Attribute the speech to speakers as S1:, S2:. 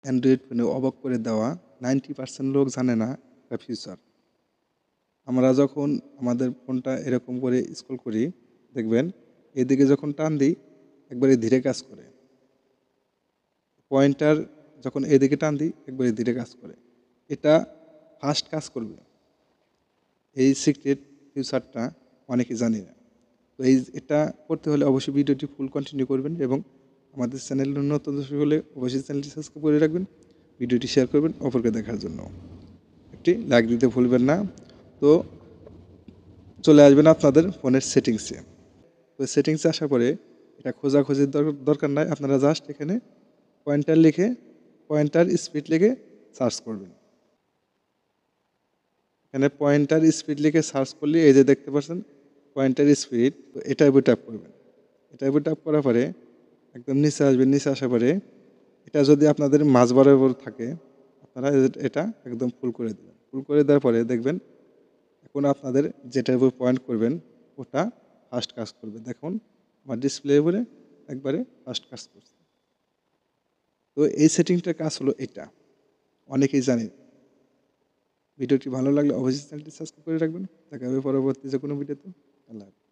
S1: Android ফোনে অবাক করে দেওয়া 90% লোক জানে না একটা ফিচার। আমরা যখন আমাদের ফোনটা এরকম করে স্ক্রল করি, দেখবেন এদিকে যখন টান দিই একবারে ধীরে কাজ করে, পয়েন্টার যখন এদিকে টান দিই একবারে ধীরে কাজ করে, এটা ফাস্ট কাজ করবে। এই সিক্রেট ফিচারটা অনেকে জানি না। তো এটা করতে হলে অবশ্যই ভিডিওটি ফুল কন্টিনিউ করবেন এবং আমাদের চ্যানেল নতুন দর্শক হলে অবশ্যই চ্যানেলটি সাবস্ক্রাইব করে রাখবেন, ভিডিওটি শেয়ার করবেন অপরকে দেখার জন্য, একটি লাইক দিতে ভুলবেন না। তো চলে আসবেন আপনাদের ফোনের সেটিংসে। তো সেটিংসে আসার পরে এটা খোঁজাখুঁজির দরকার নাই, আপনারা জাস্ট এখানে পয়েন্টার স্পিড লিখে সার্চ করবেন। এখানে পয়েন্টার স্পিড লিখে সার্চ করলে এই যে দেখতে পাচ্ছেন পয়েন্টার স্পিড, তো এটার উপর ট্যাপ করবেন। এটার উপর ট্যাপ করার পরে একদম নিচে আসবেন। নিচে আসার পরে এটা যদি আপনাদের মাঝ বরাবর থাকে আপনারা এটা একদম ফুল করে দেবেন। ফুল করে দেওয়ার পরে দেখবেন এখন আপনাদের যেটার উপর পয়েন্ট করবেন ওটা ফাস্ট কাজ করবে। দেখুন আমার ডিসপ্লে উপরে একবারে ফাস্ট কাজ করছে। তো এই সেটিংটার কাজ হলো এটা, অনেকেই জানে। ভিডিওটি ভালো লাগলে অবশ্যই চ্যানেলটি সাবস্ক্রাইব করে রাখবেন। দেখা হবে পরবর্তী যে কোনো ভিডিওতে। আল্লাহ হাফেজ।